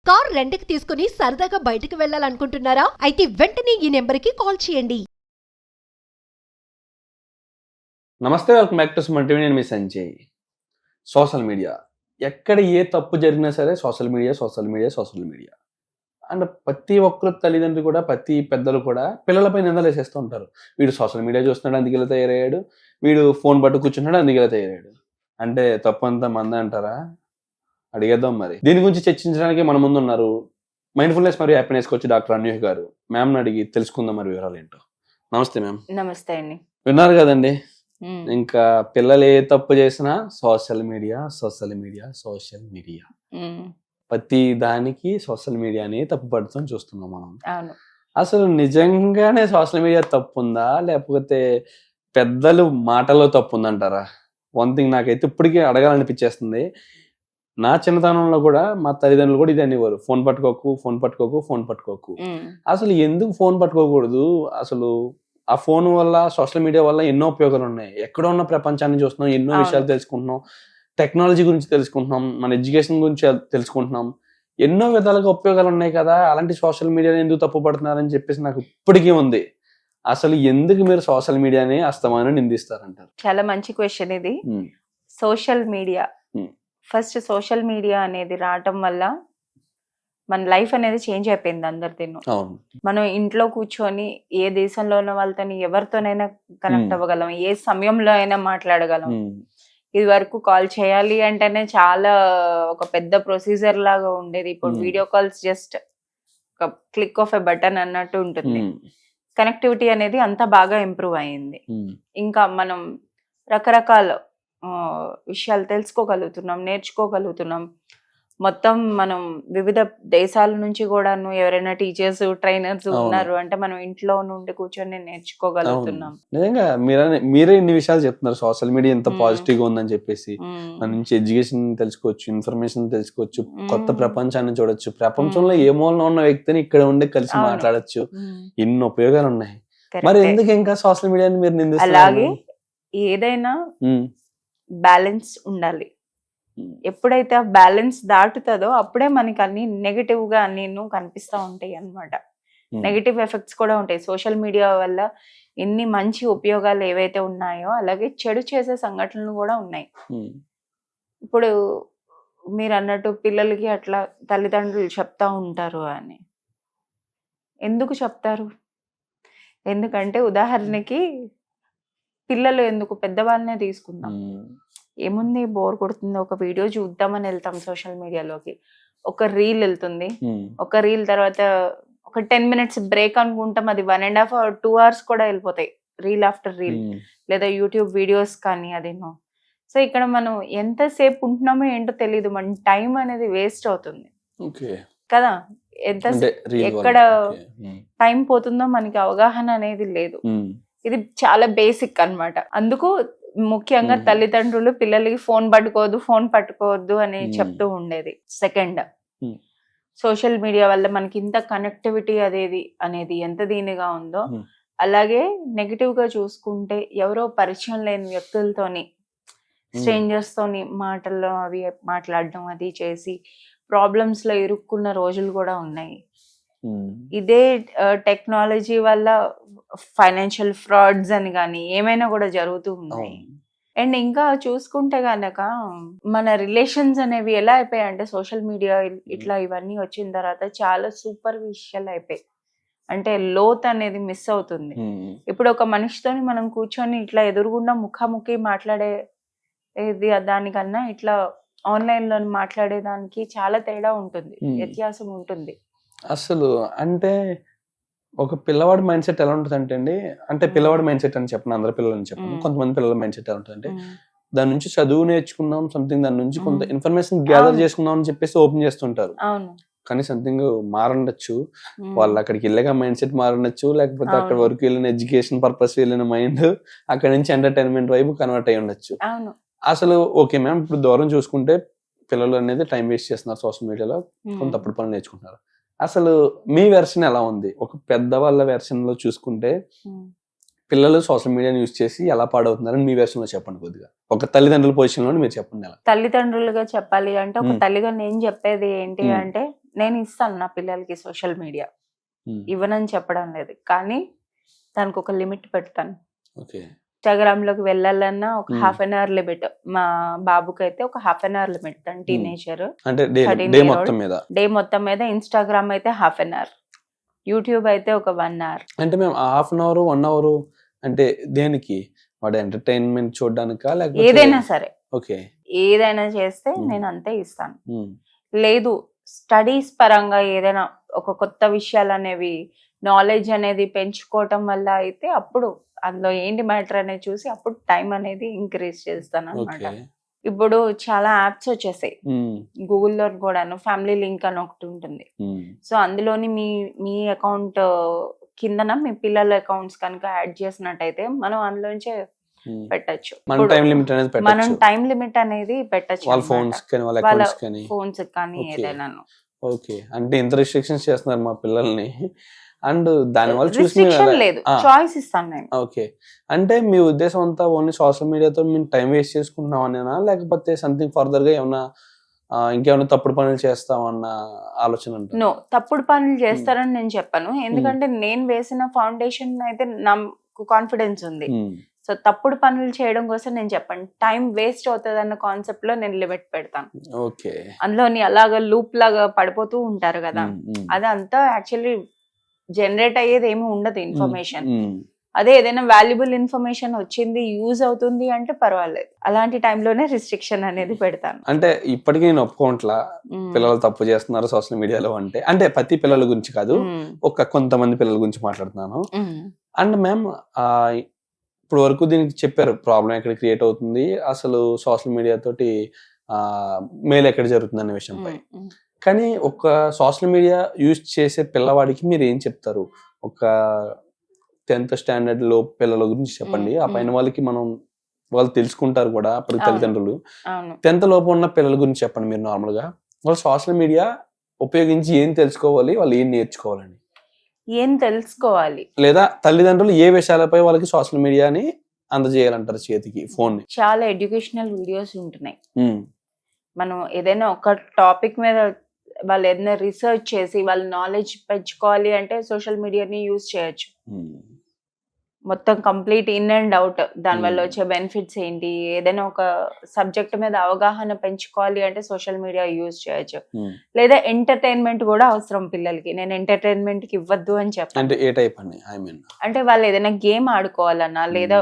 Car రెంట్‌కి తీసుకుని సరదాగా బయటకు వెళ్ళాలనుకుంటున్నారా? అయితే వెంటనే ఈ నెంబర్‌కి కాల్ చేయండి. నమస్తే, welcome back to Suman TV. నేను మీ సంజయ్. సోషల్ మీడియా ఎక్కడ ఏ తప్పు జరిగినా సరే సోషల్ మీడియా అండ్ ప్రతి ఒక్కరు తల్లిదండ్రులు కూడా, ప్రతి పెద్దలు కూడా పిల్లలపై నిందలు వేసేస్తూ ఉంటారు. వీడు సోషల్ మీడియా చూస్తున్నాడు అందుకే ఇలా తయారయ్యాడు, వీడు ఫోన్ పట్టు కూర్చుంటున్నాడు అందుకే ఇలా తయారయ్యాడు. అంటే తప్పు అంతా మందే అంటారా? అడిగేద్దాం. మరి దీని గురించి చర్చించడానికి మన ముందు ఉన్నారు మైండ్ఫుల్నెస్ మరియు హ్యాపీనెస్ కోచ్ డాక్టర్ అన్యూహ్ గారు. మ్యామ్ని అడిగి తెలుసుకుందాం మరి వివరాలు ఏంటో. నమస్తే మ్యామ్. నమస్తే అండి. విన్నారు కదండి, ఇంకా పిల్లలు ఏ తప్పు చేసినా సోషల్ మీడియా ప్రతి దానికి సోషల్ మీడియాని తప్పు పడుతూ చూస్తున్నాం మనం. అసలు నిజంగానే సోషల్ మీడియా తప్పు ఉందా, లేకపోతే పెద్దలు మాటలో తప్పు ఉందంటారా? వన్ థింగ్ నాకైతే ఇప్పటికీ అడగాలనిపించేస్తుంది. నా చిన్నతనంలో కూడా మా తల్లిదండ్రులు కూడా ఇది అనేవారు, ఫోన్ పట్టుకోకు. అసలు ఎందుకు ఫోన్ పట్టుకోకూడదు? అసలు ఆ ఫోన్ వల్ల, సోషల్ మీడియా వల్ల ఎన్నో ఉపయోగాలు ఉన్నాయి. ఎక్కడో ఉన్న ప్రపంచాన్ని చూస్తున్నాం, ఎన్నో విషయాలు తెలుసుకుంటున్నాం, టెక్నాలజీ గురించి తెలుసుకుంటున్నాం, మన ఎడ్యుకేషన్ గురించి తెలుసుకుంటున్నాం, ఎన్నో విధాలుగా ఉపయోగాలు ఉన్నాయి కదా. అలాంటి సోషల్ మీడియాని ఎందుకు తప్పు పడుతున్నారని చెప్పేసి నాకు ఇప్పటికీ ఉంది. అసలు ఎందుకు మీరు సోషల్ మీడియాని అస్తమానం నిందిస్తారంటారు? చాలా మంచి క్వశ్చన్ ఇది. Social media, first social media అనేది రావటం వల్ల మన లైఫ్ అనేది చేంజ్ అయిపోయింది అందరితోనూ. మనం ఇంట్లో కూర్చొని ఏ దేశంలో ఉన్న వాళ్ళతో ఎవరితోనైనా కనెక్ట్ అవ్వగలం, ఏ సమయంలో అయినా మాట్లాడగలం. ఇది వరకు కాల్ చేయాలి అంటేనే చాలా ఒక పెద్ద ప్రొసీజర్ లాగా ఉండేది. ఇప్పుడు వీడియో కాల్స్ జస్ట్ ఒక క్లిక్ ఆఫ్ ఎ బటన్ అన్నట్టు ఉంటుంది. కనెక్టివిటీ అనేది అంత బాగా ఇంప్రూవ్ అయ్యింది. ఇంకా మనం రకరకాల విషయాలు తెలుసుకోగలుగుతున్నాం, నేర్చుకోగలుగుతున్నాం. మొత్తం మనం వివిధ దేశాల నుంచి కూడాను ఎవరైనా టీచర్స్, ట్రైనర్స్ ఉన్నారు అంటే మనం ఇంట్లో నుండి కూర్చొని నేర్చుకోగలుగుతున్నాం. నిజంగా మీరే ఇన్ని విషయాలు చెప్తున్నారు. సోషల్ మీడియా ఎంత పాజిటివ్ గా ఉందని చెప్పేసి మన నుంచి ఎడ్యుకేషన్ తెలుసుకోవచ్చు, ఇన్ఫర్మేషన్ తెలుసుకోవచ్చు, కొత్త ప్రపంచాన్ని చూడొచ్చు, ప్రపంచంలో ఏ మూలన ఉన్న వ్యక్తిని ఇక్కడ ఉండి కలిసి మాట్లాడచ్చు. ఎన్ని ఉపయోగాలు ఉన్నాయి. మరి ఎందుకు ఇంకా సోషల్ మీడియాని మీరు నిందిస్తారు? అలాగే ఏదైనా బ్యాలెన్స్ ఉండాలి. ఎప్పుడైతే ఆ బ్యాలెన్స్ దాటుతుందో అప్పుడే మనకి అన్ని నెగటివ్ గా అన్ని కనిపిస్తూ ఉంటాయి అన్నమాట. నెగటివ్ ఎఫెక్ట్స్ కూడా ఉంటాయి. సోషల్ మీడియా వల్ల ఎన్ని మంచి ఉపయోగాలు ఏవైతే ఉన్నాయో అలాగే చెడు చేసే సంఘటనలు కూడా ఉన్నాయి. ఇప్పుడు మీరు అన్నట్టు పిల్లలకి అట్లా తల్లిదండ్రులు చెప్తా ఉంటారు అని. ఎందుకు చెప్తారు? ఎందుకంటే ఉదాహరణకి పిల్లలు ఎందుకు, పెద్దవాళ్ళనే తీసుకుందాం. ఏముంది, బోర్ కొడుతుంది, ఒక వీడియో చూద్దామని వెళ్తాం సోషల్ మీడియాలోకి, ఒక రీల్ వెళ్తుంది, ఒక రీల్ తర్వాత ఒక 10 minutes బ్రేక్ అనుకుంటాం, అది 1.5 or 2 hours కూడా వెళ్ళిపోతాయి, రీల్ ఆఫ్టర్ రీల్. లేదా యూట్యూబ్ వీడియోస్ కానీ అదేనో. సో ఇక్కడ మనం ఎంతసేపు ఉంటున్నామో ఏంటో తెలియదు, మన టైం అనేది వేస్ట్ అవుతుంది కదా. ఎక్కడ టైం పోతుందో మనకి అవగాహన అనేది లేదు. ఇది చాలా బేసిక్ అన్నమాట. అందుకు ముఖ్యంగా తల్లిదండ్రులు పిల్లలకి ఫోన్ పట్టుకోవద్దు అని చెప్తూ ఉండేది. సెకండ్, సోషల్ మీడియా వల్ల మనకి ఇంత కనెక్టివిటీ అనేది ఎంత దీనిగా ఉందో, అలాగే నెగిటివ్ గా చూసుకుంటే ఎవరో పరిచయం లేని వ్యక్తులతోని, స్ట్రేంజర్స్ తోని మాటల్లో అవి మాట్లాడడం అది చేసి ప్రాబ్లమ్స్ లో ఇరుక్కున్న రోజులు కూడా ఉన్నాయి. ఇదే టెక్నాలజీ వల్ల ఫైనాన్షియల్ ఫ్రాడ్స్ అని కానీ ఏమైనా కూడా జరుగుతూ ఉన్నాయి. అండ్ ఇంకా చూసుకుంటే గనక మన రిలేషన్స్ అనేవి ఎలా అయిపోయాయి అంటే సోషల్ మీడియా ఇట్లా ఇవన్నీ వచ్చిన తర్వాత చాలా సూపర్ఫిషియల్ అయిపోయాయి. అంటే లోత్ అనేది మిస్ అవుతుంది. ఇప్పుడు ఒక మనిషితోని మనం కూర్చొని ఇట్లా ఎదురుగుండా ముఖాముఖి మాట్లాడేది దానికన్నా ఇట్లా ఆన్లైన్ లో మాట్లాడేదానికి చాలా తేడా ఉంటుంది, వ్యత్యాసం ఉంటుంది. అసలు అంటే ఒక పిల్లవాడి మైండ్ సెట్ ఎలా ఉంటుంది అంటే పిల్లవాడి మైండ్ సెట్ అని చెప్పను, అందరి పిల్లలని చెప్పను, కొంతమంది పిల్లల మైండ్ సెట్ ఎలా ఉంటుంది, దాని నుంచి చదువు నేర్చుకుందాం, సంథింగ్ దాని నుంచి కొంత ఇన్ఫర్మేషన్ గ్యాదర్ చేసుకుందాం అని చెప్పేసి ఓపెన్ చేస్తుంటారు. కానీ సంథింగ్ మారుండొచ్చు, వాళ్ళు అక్కడికి వెళ్ళాక మైండ్ సెట్ మారుండొచ్చు, లేకపోతే అక్కడ వరకు వెళ్ళిన ఎడ్యుకేషన్ పర్పస్ వెళ్ళిన మైండ్ అక్కడ నుంచి ఎంటర్టైన్మెంట్ వైపు కన్వర్ట్ అయ్యి ఉండొచ్చు. అసలు ఓకే మ్యామ్, ఇప్పుడు దూరం చూసుకుంటే పిల్లలు అనేది టైం వేస్ట్ చేస్తున్నారు సోషల్ మీడియాలో, కొంత తప్పుడు పనులు నేర్చుకుంటున్నారు. అసలు మీ వెర్షన్ ఎలా ఉంది? ఒక పెద్దవాళ్ళ వెర్షన్ లో చూసుకుంటే పిల్లలు సోషల్ మీడియాని యూజ్ చేసి ఎలా పాడవుతున్నారని మీ వెర్షన్ లో చెప్పండి కొద్దిగా. ఒక తల్లిదండ్రుల పొజిషన్ లో మీరు చెప్పండి. ఎలా తల్లిదండ్రులుగా చెప్పాలి అంటే ఒక తల్లిగా నేను చెప్పేది ఏంటి అంటే, నేను ఇస్తాను నా పిల్లలకి సోషల్ మీడియా, ఉమ్, ఇవ్వనని చెప్పడం లేదు, కానీ దానికి ఒక లిమిట్ పెడతాను. ఓకే. ఇన్స్టాగ్రామ్ లోకి వెళ్ళాలన్నా ఒక Hmm. Half an hour limit. మా బాబుకి అయితే ఒక హాఫ్ అన్ అవర్ లిమిట్. తను టీనేజర్, అంటే 13 డే year మొత్తం old. మీద. డే మొత్తం మీద ఇన్స్టాగ్రామ్ అయితే హాఫ్ అన్ అవర్, యూట్యూబ్ అయితే ఒక 1 hour. అంటే మేము హాఫ్ అన్ అవర్ 1 hour అంటే దేనికి? వాడు ఎంటర్టైన్మెంట్ చూడడానికా లేకపోతే? ఏదైనా సరే, ఓకే. ఏదైనా చేస్తే Hmm. నేను అంతే ఇస్తాను. ఉమ్, లేదు స్టడీస్ పరంగా ఏదైనా ఒక కొత్త విషయాలు అనేవి, నాలెడ్జ్ అనేది పెంచుకోవటం వల్ల అయితే అప్పుడు అందులో ఏంటి మ్యాటర్ అనేది చూసి అప్పుడు టైం అనేది ఇంక్రీజ్ చేస్తాను అనమాట. ఓకే. ఇప్పుడు చాలా యాప్స్ వచ్చేసాయి ఉమ్, గూగుల్లో కూడాను, ఫ్యామిలీ లింక్ అని ఒకటి ఉంటుంది. ఉమ్, సో అందులోని మీ అకౌంట్ కిందన మీ పిల్లల అకౌంట్స్ కనుక యాడ్ చేసినట్టయితే మనం అందులోంచే ఉమ్. పెట్టచ్చు. మన టైం లిమిట్ అనేది మనం పెట్టచ్చు. టైం లిమిట్ అనేది పెట్టచ్చు వాళ్ళ ఫోన్స్ కానీ వాళ్ళ వాళ్ళ అకౌంట్స్ కానీ. ఫోన్స్ కానీ Okay. ఏదైనాను. ఓకే. అంటే ఇంత రిస్ట్రిక్షన్స్ చేస్తున్నారు మా పిల్లల్ని. అండ్ దాని వల్ల చూసి రిస్ట్రిక్షన్ లేదు, చాయిస్ ఇస్తాను నేను. ఓకే. అంటే మీ ఉద్దేశం అంతా ఓన్లీ సోషల్ మీడియాతో మేము టైం వేస్ట్ చేసుకుంటున్నాం అనేనా, లేకపోతే సంథింగ్ ఫర్దర్ గా ఏమన్నా ఇంకేమైనా తప్పుడు పనులు చేస్తామన్న ఆలోచన ఉంటుంది? నో, తప్పుడు పనులు చేస్తారని నేను చెప్పను, ఎందుకంటే నేను వేసిన ఫౌండేషన్ అయితే నాకు కాన్ఫిడెన్స్ ఉంది. సో తప్పుడు పనులు చేయడం కోసం నేను చెప్పను, టైం వేస్ట్ అవుతుంది అన్న కాన్సెప్ట్ లో నేను లిమిట్ పెడతాను. ఓకే. అందులోని అలాగా లూప్ లాగా పడిపోతూ ఉంటారు కదా, అది అంతా యాక్చువల్లీ జనరేట్ అయ్యేది ఏమి ఉండదు ఇన్ఫర్మేషన్. అదే ఏదైనా వాల్యుబుల్ ఇన్ఫర్మేషన్ వచ్చింది, యూజ్ అవుతుంది అంటే పర్వాలేదు, అలాంటి టైంలోనే రిస్ట్రిక్షన్ అనేది పెడతాను. అంటే ఇప్పటికీ నేను ఒప్పుకోవట్లా మ్మ్. పిల్లలు తప్పు చేస్తున్నారు సోషల్ మీడియాలో అంటే ప్రతి పిల్లల గురించి కాదు, మ్మ్. కొంతమంది పిల్లల గురించి మాట్లాడుతున్నాను. మ్మ్. అండ్ మ్యామ్ ఇప్పుడు వరకు దీనికి చెప్పారు ప్రాబ్లం ఎక్కడ క్రియేట్ అవుతుంది, అసలు సోషల్ మీడియా తోటి మేలు ఎక్కడ జరుగుతుంది అనే విషయంపై. మ్మ్. కానీ ఒక సోషల్ మీడియా యూజ్ చేసే పిల్లవాడికి మీరు ఏం చెప్తారు? ఒక 10th స్టాండర్డ్ లో పిల్లల గురించి చెప్పండి. ఆ పైన వాళ్ళకి వాళ్ళు తెలుసుకుంటారు కూడా అప్పటికి అవును. తల్లిదండ్రులు. అవును. 10th లోపు ఉన్న పిల్లల గురించి చెప్పండి మీరు నార్మల్ గా. వాళ్ళు సోషల్ మీడియా ఉపయోగించి ఏం తెలుసుకోవాలి, వాళ్ళు ఏం నేర్చుకోవాలని, ఏం తెలుసుకోవాలి? లేదా తల్లిదండ్రులు ఏ విషయాలపై వాళ్ళకి సోషల్ మీడియాని అందజేయాలంటారు చేతికి ఫోన్ ని? చాలా ఎడ్యుకేషనల్ వీడియోస్ ఉంటున్నాయి. మనం ఏదైనా ఒక టాపిక్ మీద వాళ్ళు ఏదైనా రీసెర్చ్ చేసి వాళ్ళ నాలెడ్జ్ పెంచుకోవాలి అంటే సోషల్ మీడియాని యూజ్ చేయొచ్చు. మొత్తం కంప్లీట్ ఇన్ అండ్ అవుట్, దానివల్ల వచ్చే బెనిఫిట్స్ ఏంటి, ఏదైనా ఒక సబ్జెక్ట్ మీద అవగాహన పెంచుకోవాలి అంటే సోషల్ మీడియా యూజ్ చేయొచ్చు. లేదా ఎంటర్టైన్మెంట్ కూడా అవసరం పిల్లలకి. నేను ఎంటర్టైన్మెంట్ కి ఇవ్వద్దు అని చెప్పాను. అంటే ఏ టైప్ అండి? ఐ మీన్ అంటే వాళ్ళు ఏదైనా గేమ్ ఆడుకోవాలన్నా, లేదా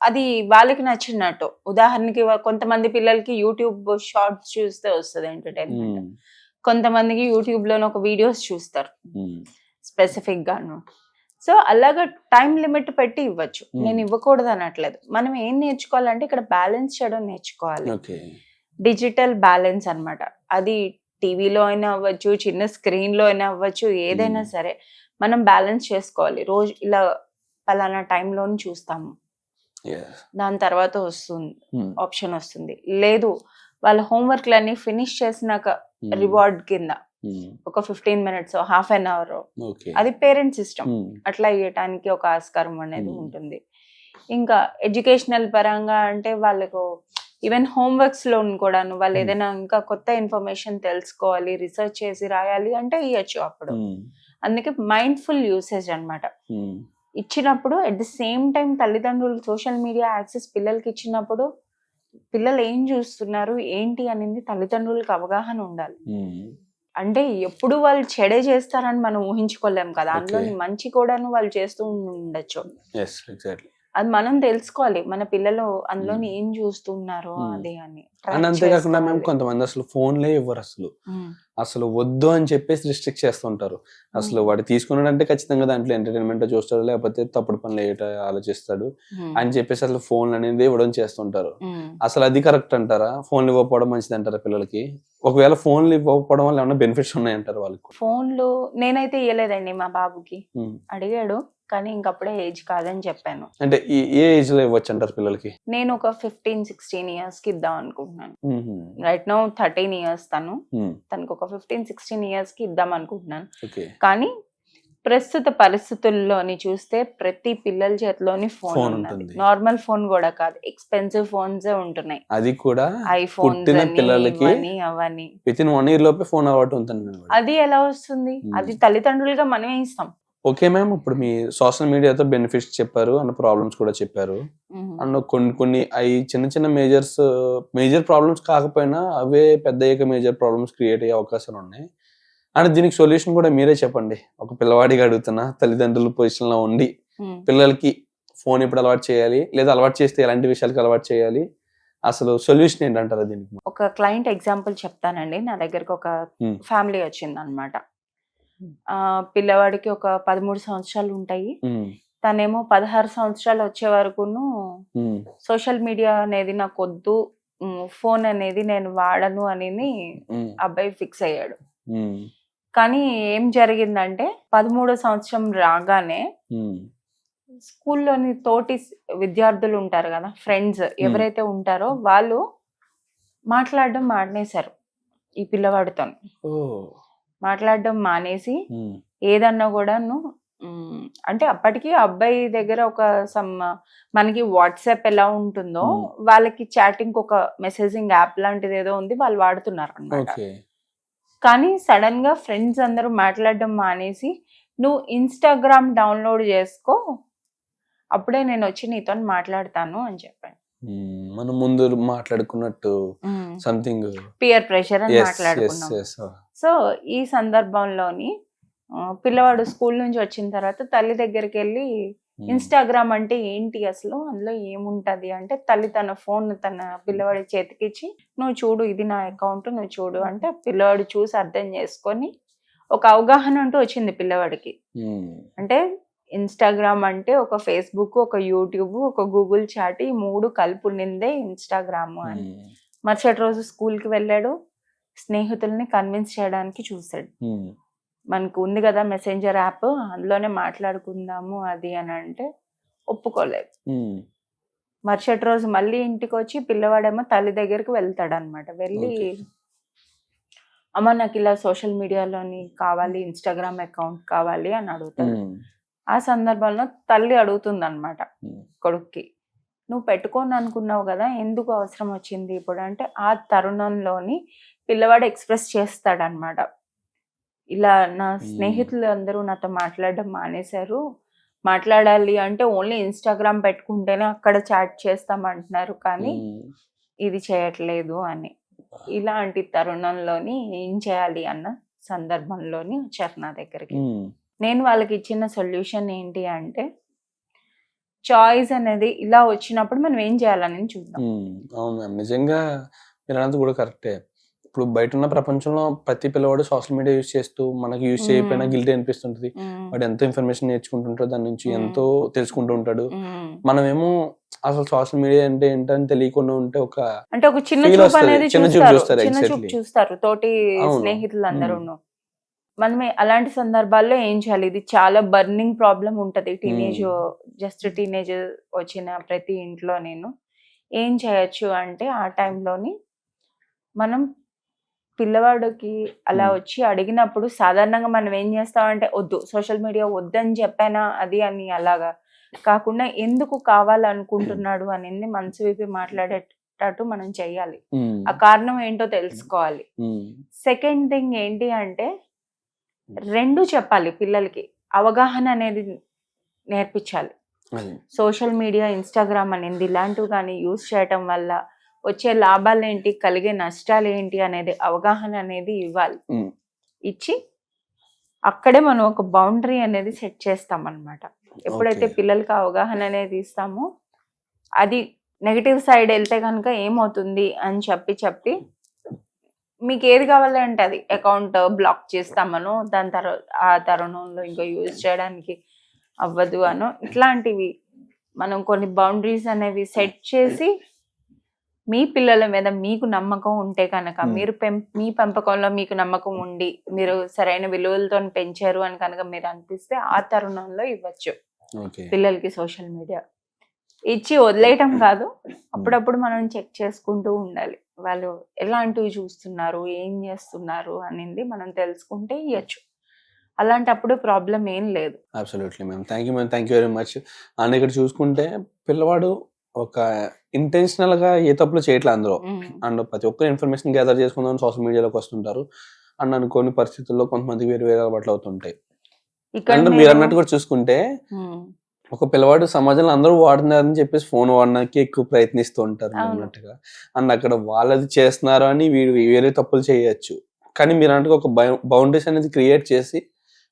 అది వాళ్ళకి నచ్చినట్టు. ఉదాహరణకి కొంతమంది పిల్లలకి యూట్యూబ్ షార్ట్స్ చూస్తే వస్తుంది ఎంటర్టైన్మెంట్, కొంతమందికి యూట్యూబ్ లోనే ఒక వీడియోస్ చూస్తారు స్పెసిఫిక్ గాను. సో అలాగా టైం లిమిట్ పెట్టి ఇవ్వచ్చు, నేను ఇవ్వకూడదు అనట్లేదు. మనం ఏం నేర్చుకోవాలంటే ఇక్కడ బ్యాలెన్స్ చేయడం నేర్చుకోవాలి. డిజిటల్ బ్యాలెన్స్ అన్నమాట. అది టీవీలో అయినా అవ్వచ్చు, చిన్న స్క్రీన్ లో అయినా అవ్వచ్చు, ఏదైనా సరే మనం బ్యాలెన్స్ చేసుకోవాలి. రోజు ఇలా పలానా టైంలోని చూస్తాము, దాని తర్వాత వస్తుంది ఆప్షన్ వస్తుంది. లేదు వాళ్ళ హోంవర్క్లన్నీ ఫినిష్ చేసినాక రివార్డ్ కింద ఒక 15 minutes, హాఫ్ అన్ అవర్, అది పేరెంట్స్ ఇష్టం, అట్లా ఇవ్వటానికి ఒక ఆస్కారం అనేది ఉంటుంది. ఇంకా ఎడ్యుకేషనల్ పరంగా అంటే వాళ్ళకు ఈవెన్ హోంవర్క్స్ లో కూడాను వాళ్ళు ఏదైనా ఇంకా కొత్త ఇన్ఫర్మేషన్ తెలుసుకోవాలి, రీసెర్చ్ చేసి రాయాలి అంటే ఇవ్వచ్చు అప్పుడు. అందుకే మైండ్ఫుల్ యూసేజ్ అన్నమాట. ఇచ్చినప్పుడు అట్ ది సేమ్ టైం తల్లిదండ్రులు సోషల్ మీడియా యాక్సెస్ పిల్లలకి ఇచ్చినప్పుడు పిల్లలు ఏం చూస్తున్నారు ఏంటి అనేది తల్లిదండ్రులకు అవగాహన ఉండాలి. అంటే ఎప్పుడు వాళ్ళు చెడే చేస్తారని మనం ఊహించుకోలేం కదా, అందులోని మంచి కూడాను వాళ్ళు చేస్తూ ఉండొచ్చు. అది మనం తెలుసుకోవాలి, మన పిల్లలు అందులోని ఏం చూస్తున్నారు అది అని. అంతేకాకుండా మేము కొంతమంది అసలు ఫోన్లే ఇవ్వరు, అసలు వద్దు అని చెప్పేసి రిస్ట్రిక్ట్ చేస్తుంటారు. అసలు వాడు తీసుకున్నాడంటే ఖచ్చితంగా దాంట్లో ఎంటర్టైన్మెంట్ చూస్తాడు, లేకపోతే తప్పుడు పనులు ఆలోచిస్తాడు అని చెప్పేసి అసలు ఫోన్ అనేది ఇవ్వడం చేస్తుంటారు. అసలు అది కరెక్ట్ అంటారా? ఫోన్లు ఇవ్వకపోవడం మంచిది అంటారా పిల్లలకి? ఒకవేళ ఫోన్లు ఇవ్వకపోవడం వల్ల ఏమైనా బెనిఫిట్స్ ఉన్నాయంటారు వాళ్ళకి? ఫోన్లు నేనైతే ఇవ్వలేదండి మా బాబుకి, అడిగాడు కానీ ఇంకప్పుడే ఏజ్ కాదని చెప్పాను. అంటే ఏ ఏజ్ లో ఇవ్వచ్చు అంటారు పిల్లలకి? నేను ఒక 15-16 years కి ఇద్దాం అనుకుంటున్నాను. రైట్ నౌ 13 years తనకు ఒక 15-16 years కి ఇద్దాం అనుకుంటున్నాను. కానీ ప్రస్తుత పరిస్థితుల్లోని చూస్తే ప్రతి పిల్లల చేతిలోని ఫోన్ ఫోన్ ఉన్నది. ఉంటుంది. నార్మల్ ఫోన్ కూడా కాదు, ఎక్స్పెన్సివ్ ఫోన్స్ ఉంటున్నాయి. అది కూడా ఐఫోన్స్ పుట్టిన అని పిల్లలకి ఇవని అవని. విత్ ఇన్ 1 year లోపే ఫోన్ అలవాటు ఉంటుంది. అది ఎలా వస్తుంది? అది తల్లిదండ్రులుగా మనమే ఇస్తాం. ఓకే మ్యామ్, ఇప్పుడు మీ సోషల్ మీడియాతో బెనిఫిట్స్ చెప్పారు అండ్ ప్రాబ్లమ్స్ కూడా చెప్పారు. అండ్ కొన్ని అవి చిన్న మేజర్ ప్రాబ్లమ్స్ కాకపోయినా అవే పెద్ద మేజర్ ప్రాబ్లమ్స్ క్రియేట్ అయ్యే అవకాశాలు ఉన్నాయి. అండ్ దీనికి సొల్యూషన్ కూడా మీరే చెప్పండి. ఒక పిల్లవాడిగా అడుగుతున్నా, తల్లిదండ్రుల పొజిషన్ లో ఉండి పిల్లలకి ఫోన్ ఎప్పుడు అలవాటు చేయాలి, లేదా అలవాటు చేస్తే ఎలాంటి విషయాలకు అలవాటు చేయాలి, అసలు సొల్యూషన్ ఏంటంటారా దీనికి? ఒక క్లయింట్ ఎగ్జాంపుల్ చెప్తానండి. నా దగ్గరకు ఒక ఫ్యామిలీ వచ్చింది అనమాట. పిల్లవాడికి ఒక 13 సంవత్సరాలు ఉంటాయి. తనేమో 16 సంవత్సరాలు వచ్చే వరకును సోషల్ మీడియా అనేది నాకు వద్దు, ఫోన్ అనేది నేను వాడను అని అబ్బాయి ఫిక్స్ అయ్యాడు. కానీ ఏం జరిగిందంటే 13వ సంవత్సరం రాగానే స్కూల్లోని తోటి విద్యార్థులు ఉంటారు కదా, ఫ్రెండ్స్ ఎవరైతే ఉంటారో వాళ్ళు మాట్లాడడం మానేశారు. ఈ పిల్లవాడితో మాట్లాడడం మానేసి ఏదన్నా కూడాను అంటే అప్పటికి అబ్బాయి దగ్గర ఒక మనకి వాట్సాప్ ఎలా ఉంటుందో వాళ్ళకి చాటింగ్ ఒక మెసేజింగ్ యాప్ లాంటిది ఏదో ఉంది, వాళ్ళు వాడుతున్నారు అన్నమాట. కానీ సడన్ గా ఫ్రెండ్స్ అందరూ మాట్లాడడం మానేసి నువ్వు ఇన్స్టాగ్రామ్ డౌన్లోడ్ చేసుకో, అప్పుడే నేను వచ్చి నీతో మాట్లాడతాను అని చెప్పాను. మనం ముందు మాట్లాడుకున్నట్టు సంథింగ్ పియర్ ప్రెషర్ అని మాట్లాడుకున్నాం. సో ఈ సందర్భంలోని పిల్లవాడు స్కూల్ నుంచి వచ్చిన తర్వాత తల్లి దగ్గరికి వెళ్ళి ఇన్స్టాగ్రామ్ అంటే ఏంటి అసలు, అందులో ఏముంటది అంటే తల్లి తన ఫోన్ తన పిల్లవాడి చేతికిచ్చి నువ్వు చూడు, ఇది నా అకౌంట్, నువ్వు చూడు అంటే పిల్లవాడు చూసి అర్థం చేసుకొని ఒక అవగాహన అంటూ వచ్చింది పిల్లవాడికి. అంటే ఇన్స్టాగ్రామ్ అంటే ఒక ఫేస్బుక్, ఒక యూట్యూబ్, ఒక గూగుల్ చాట్, ఈ 3 కలిపి నిందే ఇన్స్టాగ్రామ్ అని. మరుసటి రోజు స్కూల్కి వెళ్ళాడు, స్నేహితుల్ని కన్విన్స్ చేయడానికి చూశాడు. మనకు ఉంది కదా మెసెంజర్ యాప్, అందులోనే మాట్లాడుకుందాము అది అని అంటే ఒప్పుకోలేదు. మరుసటి రోజు మళ్ళీ ఇంటికి వచ్చి పిల్లవాడేమో తల్లి దగ్గరికి వెళ్తాడు అనమాట. వెళ్ళి అమ్మ నాకు ఇలా సోషల్ మీడియాలోని కావాలి, ఇన్స్టాగ్రామ్ అకౌంట్ కావాలి అని అడుగుతాడు. ఆ సందర్భంలో తల్లి అడుగుతుంది అనమాట కొడుక్కి, నువ్వు పెట్టుకోని అనుకున్నావు కదా, ఎందుకు అవసరం వచ్చింది ఇప్పుడు అంటే ఆ తరుణంలోని పిల్లవాడు ఎక్స్ప్రెస్ చేస్తాడనమాట. ఇలా నా స్నేహితులు అందరూ నాతో మాట్లాడడం మానేశారు, మాట్లాడాలి అంటే ఓన్లీ ఇన్స్టాగ్రామ్ పెట్టుకుంటేనే అక్కడ చాట్ చేస్తామంటున్నారు, కానీ ఇది చేయట్లేదు అని. ఇలాంటి తరుణంలోని ఏం చేయాలి అన్న సందర్భంలోని వచ్చారు నా దగ్గరికి. నేను వాళ్ళకి ఇచ్చిన సొల్యూషన్ ఏంటి అంటే, చాయిస్ అనేది ఇలా వచ్చినప్పుడు మనం ఏం చేయాలని చూద్దాం. అవును మ్యామ్, నిజంగా మీరు అన్నది కూడా కరెక్టే. ఇప్పుడు బయట ఉన్న ప్రపంచంలో ప్రతి పిల్లవాడు సోషల్ మీడియా యూజ్ చేస్తూ మనకి యూజ్ చేయకపోయినా గిల్టీ అనిపిస్తుంటది. వాడు ఎంతో ఇన్ఫర్మేషన్ నేర్చుకుంటుంటాడు, దాని నుంచి ఎంతో తెలుసుకుంటూ ఉంటాడు. మనమేమో అసలు సోషల్ మీడియా అంటే ఏంటని తెలియకుండా ఉంటే ఒక చిన్న చూపు అనేది చూస్తారు తోటి స్నేహితులందరూ. మనమే అలాంటి సందర్భాల్లో ఏం చేయాలి, ఇది చాలా బర్నింగ్ ప్రాబ్లం ఉంటది. టీనేజ్ వచ్చిన ప్రతి ఇంట్లో నేను ఏం చేయొచ్చు అంటే, ఆ టైంలోని మనం పిల్లవాడికి అలా వచ్చి అడిగినప్పుడు సాధారణంగా మనం ఏం చేస్తామంటే, వద్దు సోషల్ మీడియా వద్దని చెప్పానా అది అని అలాగా కాకుండా ఎందుకు కావాలనుకుంటున్నాడు అనేది మనసు విప్పి మాట్లాడేటట్టు మనం చెయ్యాలి. ఆ కారణం ఏంటో తెలుసుకోవాలి. సెకండ్ థింగ్ ఏంటి అంటే, 2 చెప్పాలి పిల్లలకి, అవగాహన అనేది నేర్పించాలి. సోషల్ మీడియా, ఇన్స్టాగ్రామ్ అనేది ఇలాంటివి కానీ యూజ్ చేయటం వల్ల వచ్చే లాభాలు ఏంటి, కలిగే నష్టాలు ఏంటి అనేది అవగాహన అనేది ఇవ్వాలి. ఇచ్చి అక్కడే మనం ఒక బౌండరీ అనేది సెట్ చేస్తాం అన్నమాట. ఎప్పుడైతే పిల్లలకి అవగాహన అనేది ఇస్తామో, అది నెగిటివ్ సైడ్ వెళ్తే కనుక ఏమవుతుంది అని చెప్పి మీకు ఏది కావాలంటే అది అకౌంట్ బ్లాక్ చేస్తామనో, దాని తర్వాత ఆ తరుణంలో ఇంకా యూజ్ చేయడానికి అవ్వదు అనో, ఇట్లాంటివి మనం కొన్ని బౌండరీస్ అనేవి సెట్ చేసి, మీ పిల్లల మీద మీకు నమ్మకం ఉంటే కనుక, మీరు మీ పెంపకంలో మీకు నమ్మకం ఉండి మీరు సరైన విలువలతో పెంచారు అని కనుక మీరు అనిపిస్తే ఆ తరుణంలో ఇవ్వచ్చు పిల్లలకి సోషల్ మీడియా. ఇచ్చి వదిలేయటం కాదు, అప్పుడప్పుడు మనం చెక్ చేసుకుంటూ ఉండాలి. వాళ్ళు ఎలాంటివి చూస్తున్నారు, ఏం చేస్తున్నారు అనేది మనం తెలుసుకుంటే ఇవ్వచ్చు. అలాంటప్పుడు ప్రాబ్లం ఏం లేదు. Absolutely ma'am. Thank you very much. And ఇక్కడ చూసుకుంటే పిల్లవాడు ఒక ఇంటెన్షనల్ గా ఏ తప్పులు చేయట్లేదు అందులో. అండ్ ప్రతి ఒక్కరు ఇన్ఫర్మేషన్ గ్యాదర్ చేసుకుందాం సోషల్ మీడియాలోకి వస్తుంటారు. అండ్ అనుకోని పరిస్థితుల్లో కొంతమందికి వేరు వేరే అలవాట్లు అవుతుంటాయి. అండ్ మీరు అన్నట్టు కూడా చూసుకుంటే ఒక పిల్లవాడు సమాజంలో అందరూ వాడుతున్నారని చెప్పేసి ఫోన్ వాడడానికి ఎక్కువ ప్రయత్నిస్తూ ఉంటారు అన్నట్టుగా. అండ్ అక్కడ వాళ్ళది చేస్తున్నారు అని వీడు వేరే తప్పులు చేయొచ్చు. కానీ మీరు అన్నట్టుగా ఒక బౌండరీస్ అనేది క్రియేట్ చేసి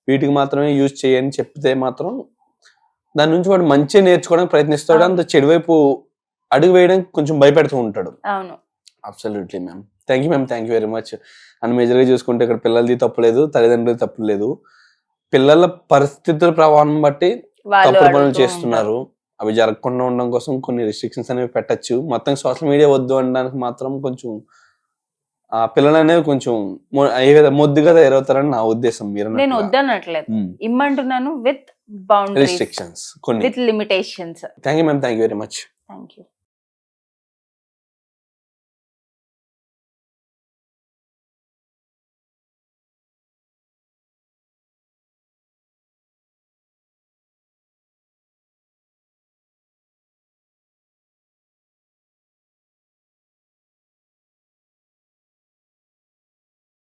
వీటికి మాత్రమే యూజ్ చేయని చెప్తే మాత్రం దాని నుంచి వాడు మంచిగా నేర్చుకోవడానికి ప్రయత్నిస్తాడు. అంత చెడు వైపు అడుగు వేయడానికి కొంచెం భయపెడుతూ ఉంటాడు. Absolutely ma'am. Thank you very much. And major గా చూసుకుంటే ఇక్కడ పిల్లలది తప్పు లేదు, తల్లిదండ్రులది తప్పు లేదు. పిల్లల పరిస్థితుల ప్రభావం బట్టి తప్పుడు పనులు చేస్తున్నారు. అవి జరగకుండా ఉండడం కోసం కొన్ని రిస్ట్రిక్షన్స్ అనేవి పెట్టచ్చు. మొత్తం సోషల్ మీడియా వద్దు అనడానికి మాత్రం కొంచెం ఆ పిల్లలు అనేవి కొంచెం మొద్దుగా తయారవుతారని నా ఉద్దేశం. నేను వద్దనట్లేదు, ఇమ్మంటున్నాను విత్ బౌండరీస్, రిస్ట్రిక్షన్స్, కొన్ని with limitations. Thank you ma'am. Thank you very much. Thank you.